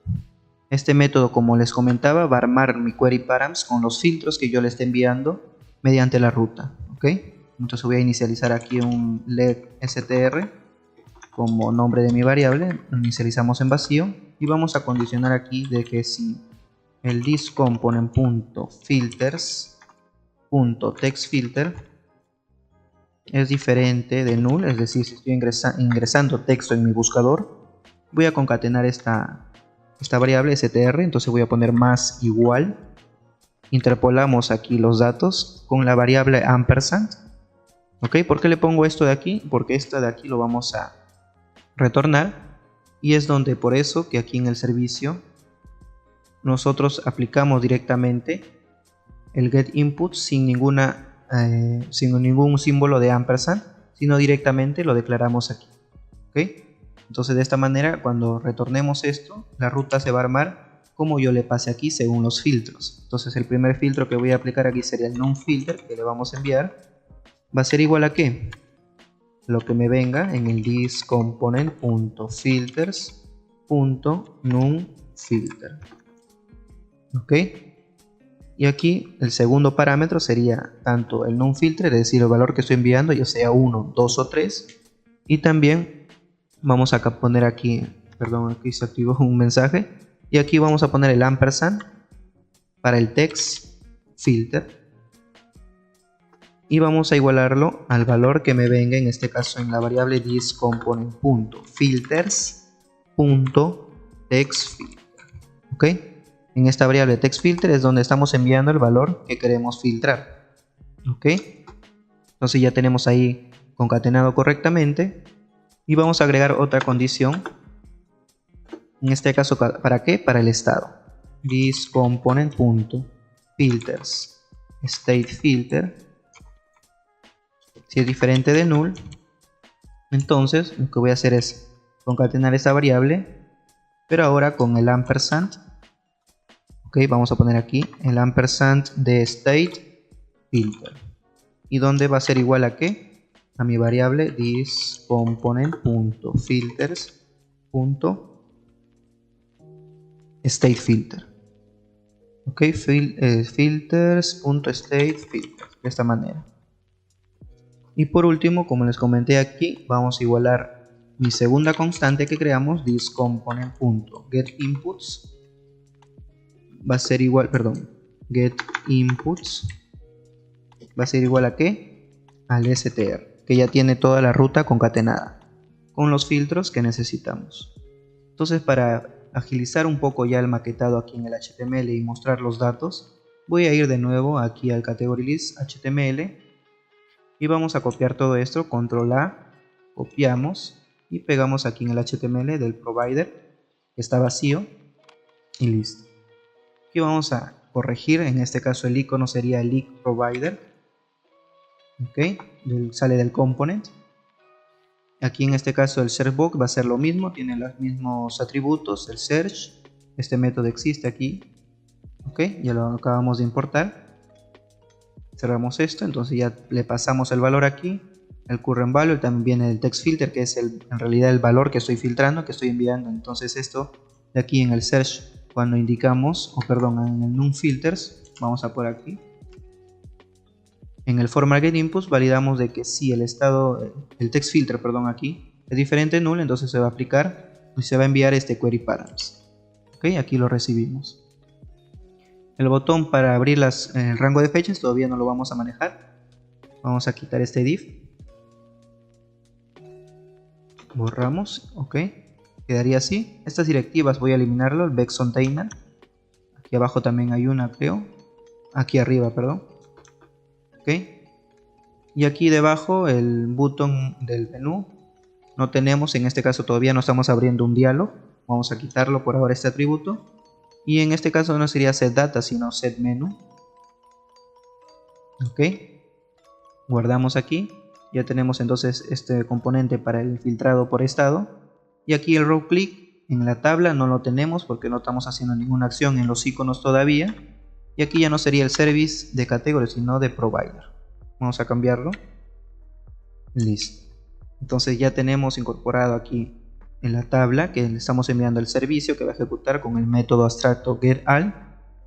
Este método, como les comentaba, va a armar mi query params con los filtros que yo le esté enviando mediante la ruta. ¿Ok? Entonces voy a inicializar aquí un led str como nombre de mi variable. Lo inicializamos en vacío y vamos a condicionar aquí de que si el thisComponent.filters.textFilter es diferente de null, es decir, si estoy ingresando texto en mi buscador, voy a concatenar esta variable str, entonces voy a poner más igual, interpolamos aquí los datos con la variable ampersand. ¿Ok? ¿Por qué le pongo esto de aquí? Porque esta de aquí lo vamos a retornar, y es donde, por eso que aquí en el servicio nosotros aplicamos directamente el get input sin ningún símbolo de ampersand, sino directamente lo declaramos aquí. ¿Ok? Entonces de esta manera, cuando retornemos esto, la ruta se va a armar como yo le pase aquí según los filtros. Entonces el primer filtro que voy a aplicar aquí sería el numFilter, que le vamos a enviar. Va a ser igual a ¿qué? Lo que me venga en el thisComponent.filters.numFilter. ¿Ok? Y aquí el segundo parámetro sería tanto el numFilter, es decir, el valor que estoy enviando, ya sea 1, 2 o 3. Y también vamos a poner aquí, perdón, aquí se activó un mensaje. Y aquí vamos a poner el ampersand para el textFilter. Y vamos a igualarlo al valor que me venga, en este caso en la variable thisComponent.filters.textFilter. ¿Ok? En esta variable textFilter es donde estamos enviando el valor que queremos filtrar. ¿Ok? Entonces ya tenemos ahí concatenado correctamente. Y vamos a agregar otra condición. En este caso, ¿para qué? Para el estado. thisComponent.filters stateFilter. Si es diferente de null, entonces lo que voy a hacer es concatenar esta variable, pero ahora con el ampersand. Ok, vamos a poner aquí el ampersand de stateFilter. ¿Y dónde va a ser igual a qué? A mi variable thisComponent.filters.stateFilter. Ok, filters.stateFilter, de esta manera. Y por último, como les comenté aquí, vamos a igualar mi segunda constante que creamos, thisComponent.getInputs. Va a ser igual, perdón, get inputs va a ser igual a ¿qué? Al str, que ya tiene toda la ruta concatenada con los filtros que necesitamos. Entonces, para agilizar un poco ya el maquetado aquí en el HTML y mostrar los datos, voy a ir de nuevo aquí al category list HTML y vamos a copiar todo esto, control A, copiamos y pegamos aquí en el HTML del provider que está vacío y listo. Aquí vamos a corregir, en este caso el icono sería el link provider, ok, sale del component. Aquí en este caso el search box va a ser lo mismo, tiene los mismos atributos, el search, este método existe aquí, ok, ya lo acabamos de importar. Cerramos esto, entonces ya le pasamos el valor aquí, el current value, también viene el text filter que es en realidad el valor que estoy filtrando, que estoy enviando. Entonces esto de aquí en el search, cuando indicamos, en el num filters, vamos a por aquí. En el format get inputs validamos de que si el estado, el text filter, aquí es diferente de null, entonces se va a aplicar y se va a enviar este query params. Ok, aquí lo recibimos. El botón para abrir el rango de fechas todavía no lo vamos a manejar. Vamos a quitar este div. Borramos, ok. Quedaría así. Estas directivas voy a eliminarlo, el vex container. Aquí abajo también hay una, creo. Aquí arriba, perdón. Ok. Y aquí debajo el botón del menú. No tenemos, en este caso todavía no estamos abriendo un diálogo. Vamos a quitarlo por ahora este atributo. Y en este caso no sería set data, sino set menu. Ok. Guardamos aquí. Ya tenemos entonces este componente para el filtrado por estado. Y aquí el row click en la tabla no lo tenemos porque no estamos haciendo ninguna acción en los iconos todavía. Y aquí ya no sería el service de category, sino de provider. Vamos a cambiarlo. Listo. Entonces ya tenemos incorporado aquí en la tabla que le estamos enviando el servicio que va a ejecutar con el método abstracto getAll,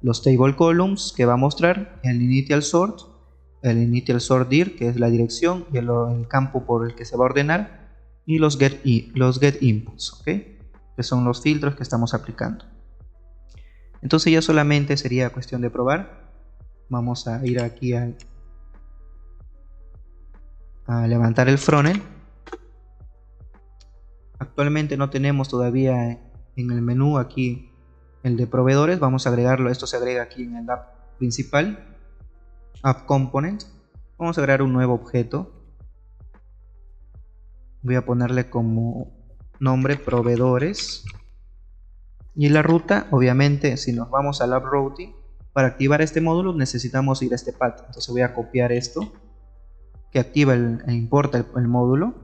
los table columns que va a mostrar, el initial sort dir que es la dirección y el campo por el que se va a ordenar, y los get inputs, ¿ok? Que son los filtros que estamos aplicando. Entonces ya solamente sería cuestión de probar. Vamos a ir aquí a levantar el frontend. Actualmente no tenemos todavía en el menú aquí el de proveedores. Vamos a agregarlo. Esto se agrega aquí en el app principal, app component. Vamos a agregar un nuevo objeto. Voy a ponerle como nombre proveedores. Y la ruta, obviamente, si nos vamos al app routing, para activar este módulo necesitamos ir a este path. Entonces voy a copiar esto que activa e importa el módulo.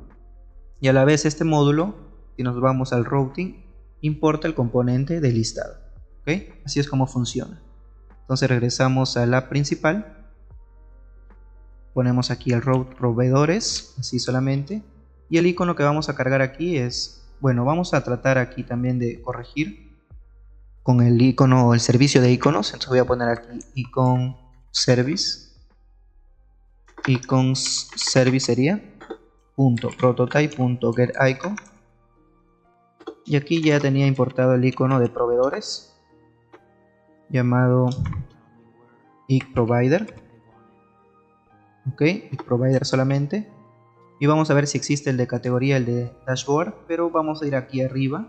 Y a la vez este módulo, si nos vamos al routing, importa el componente de listado. ¿Ok? Así es como funciona. Entonces regresamos a la app principal. Ponemos aquí el route proveedores, así solamente. Y el icono que vamos a cargar aquí es, bueno, vamos a tratar aquí también de corregir con el icono, el servicio de iconos. Entonces voy a poner aquí icon service. Icon service sería .prototype.getIcon. Y aquí ya tenía importado el icono de proveedores llamado icprovider. Ok, icprovider solamente. Y vamos a ver si existe el de categoría, el de dashboard, pero vamos a ir aquí arriba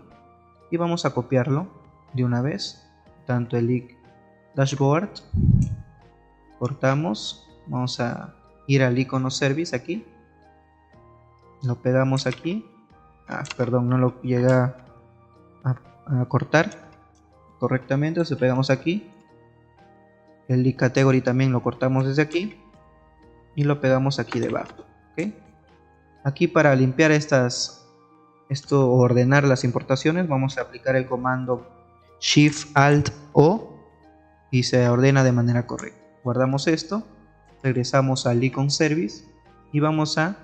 y vamos a copiarlo de una vez. Tanto el ic dashboard, cortamos, vamos a ir al icono service aquí, lo pegamos aquí. Perdón, no lo llega a cortar correctamente, entonces pegamos aquí. El ic category también lo cortamos desde aquí y lo pegamos aquí debajo. ¿Okay? Aquí para limpiar o ordenar las importaciones vamos a aplicar el comando Shift Alt O y se ordena de manera correcta. Guardamos esto, regresamos al icon service y vamos a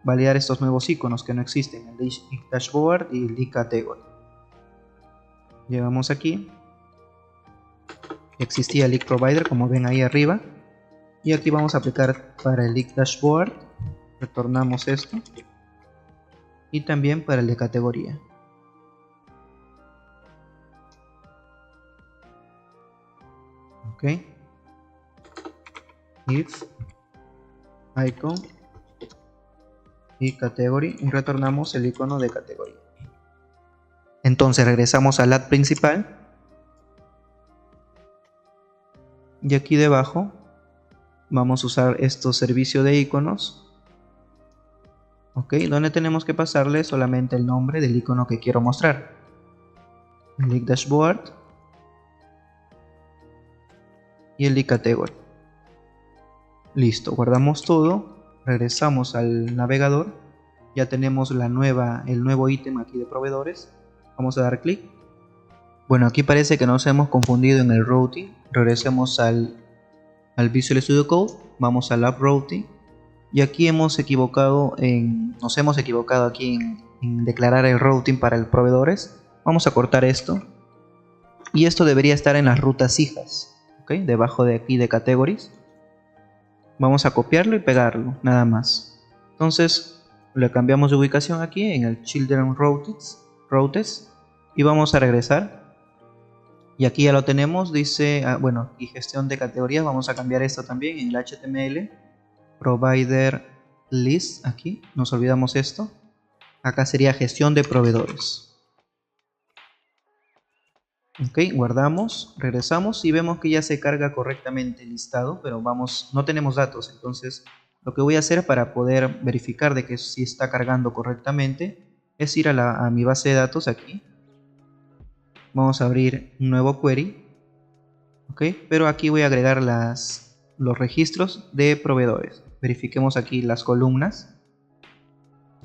validar estos nuevos iconos que no existen, el ic dashboard y el ic category. Llegamos aquí, existía el ic provider como ven ahí arriba, y aquí vamos a aplicar para el ic dashboard, retornamos esto, y también para el de categoría. Ok, if icon y category y retornamos el icono de categoría. Entonces regresamos al ad principal y aquí debajo vamos a usar estos servicios de iconos. Ok, donde tenemos que pasarle solamente el nombre del icono que quiero mostrar. El link dashboard y el link category. Listo, guardamos todo, regresamos al navegador, ya tenemos el nuevo ítem aquí de proveedores. Vamos a dar clic. Bueno, aquí parece que nos hemos confundido en el routing. Regresemos al Visual Studio Code, vamos al App Routing y aquí nos hemos equivocado aquí en declarar el routing para el proveedores. Vamos a cortar esto y esto debería estar en las rutas hijas, ¿okay? Debajo de aquí de categories. Vamos a copiarlo y pegarlo, nada más. Entonces le cambiamos de ubicación aquí en el Children Routes y vamos a regresar. Y aquí ya lo tenemos, dice, bueno, y gestión de categorías, vamos a cambiar esto también en el HTML. Provider List, aquí, nos olvidamos esto. Acá sería gestión de proveedores. Ok, guardamos, regresamos y vemos que ya se carga correctamente el listado, pero no tenemos datos. Entonces, lo que voy a hacer para poder verificar de que sí está cargando correctamente es ir a mi base de datos aquí. Vamos a abrir un nuevo query, ok, pero aquí voy a agregar los registros de proveedores. Verifiquemos aquí las columnas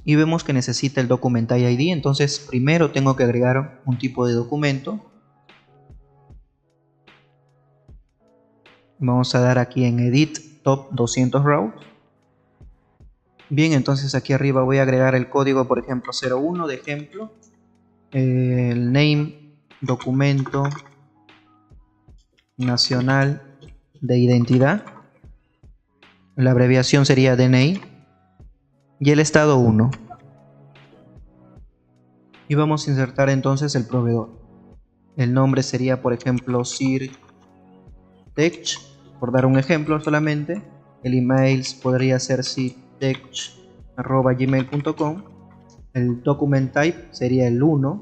y vemos que necesita el document ID. Entonces primero tengo que agregar un tipo de documento. Vamos a dar aquí en edit top 200 rows. Bien, entonces aquí arriba voy a agregar el código, por ejemplo 01 de ejemplo, el name documento nacional de identidad, la abreviación sería DNI y el estado 1, y vamos a insertar entonces el proveedor. El nombre sería por ejemplo Sirtech, por dar un ejemplo solamente. El email podría ser sirtech@gmail.com. el document type sería el 2.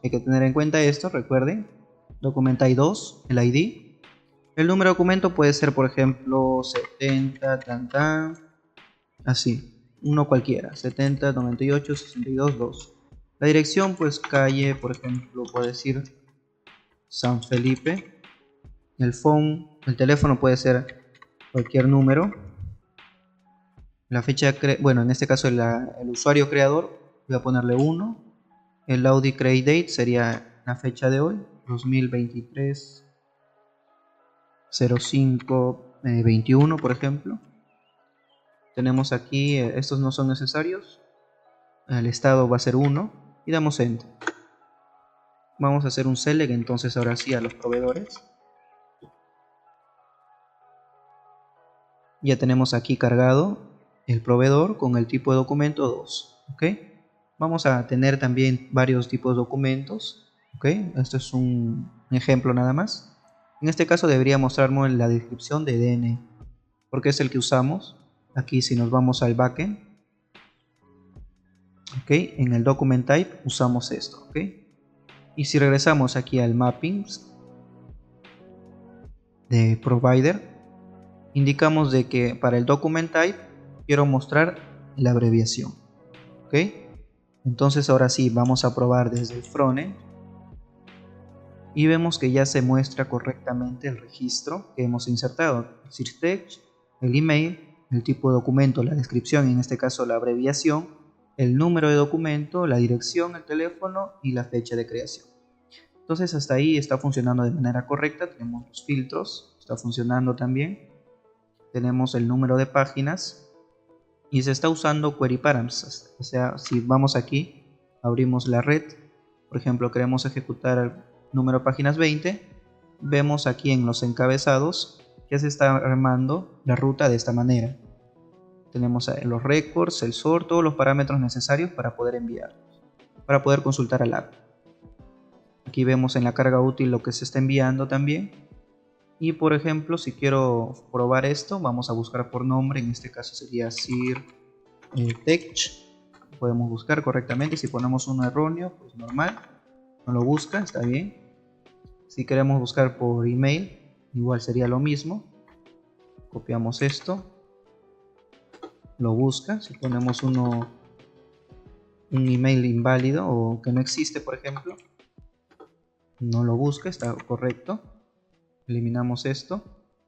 Hay que tener en cuenta esto, recuerden. Document ID 2, el ID. El número de documento puede ser, por ejemplo, 70, así, uno cualquiera, 70, 98, 62, 2. La dirección, pues calle, por ejemplo, puede decir San Felipe. El el teléfono puede ser cualquier número. La fecha, bueno, en este caso el usuario creador, voy a ponerle 1. El Audi Create Date sería la fecha de hoy, 2023 05 21, por ejemplo. Tenemos aquí, estos no son necesarios. El estado va a ser 1 y damos Enter. Vamos a hacer un select entonces ahora sí a los proveedores. Ya tenemos aquí cargado el proveedor con el tipo de documento 2. ¿Ok? Vamos a tener también varios tipos de documentos. ¿Ok? Esto es un ejemplo nada más. En este caso debería mostrarnos la descripción de DN, porque es el que usamos. Aquí si nos vamos al backend, ¿ok? En el document type usamos esto, ¿ok? Y si regresamos aquí al mappings de provider, indicamos de que para el document type quiero mostrar la abreviación, ¿ok? Entonces ahora sí vamos a probar desde el frontend y vemos que ya se muestra correctamente el registro que hemos insertado: Sirtech, el email, el tipo de documento, la descripción, en este caso la abreviación, el número de documento, la dirección, el teléfono y la fecha de creación. Entonces hasta ahí está funcionando de manera correcta. Tenemos los filtros, está funcionando también. Tenemos el número de páginas y se está usando query params. O sea, si vamos aquí, abrimos la red, por ejemplo queremos ejecutar el número de páginas 20, vemos aquí en los encabezados que se está armando la ruta de esta manera. Tenemos los records, el sort, todos los parámetros necesarios para poder enviar, para poder consultar al app. Aquí vemos en la carga útil lo que se está enviando también. Y por ejemplo, si quiero probar esto, vamos a buscar por nombre. En este caso sería Sir Tech. Podemos buscar correctamente. Si ponemos uno erróneo, pues normal, no lo busca, está bien. Si queremos buscar por email, igual sería lo mismo. Copiamos esto, lo busca. Si ponemos un email inválido o que no existe, por ejemplo, no lo busca, está correcto. Eliminamos esto.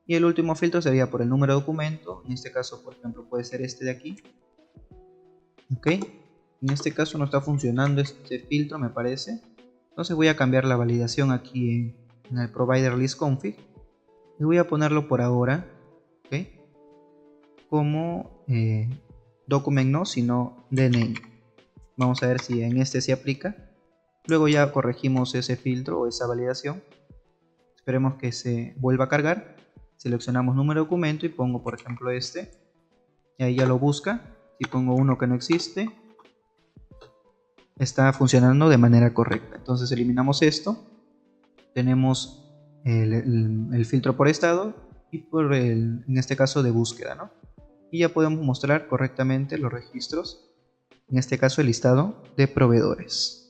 Y el último filtro sería por el número de documento. En este caso, por ejemplo, puede ser este de aquí. Ok. En este caso no está funcionando este filtro, me parece. Entonces voy a cambiar la validación aquí en el provider list config. Y voy a ponerlo por ahora, ¿ok?, como document no, sino dname. Vamos a ver si en este se aplica. Luego ya corregimos ese filtro o esa validación. Esperemos que se vuelva a cargar. Seleccionamos número de documento y pongo por ejemplo este. Y ahí ya lo busca. Si pongo uno que no existe, está funcionando de manera correcta. Entonces eliminamos esto. Tenemos el filtro por estado y por en este caso de búsqueda, ¿no? Y ya podemos mostrar correctamente los registros, en este caso el listado de proveedores.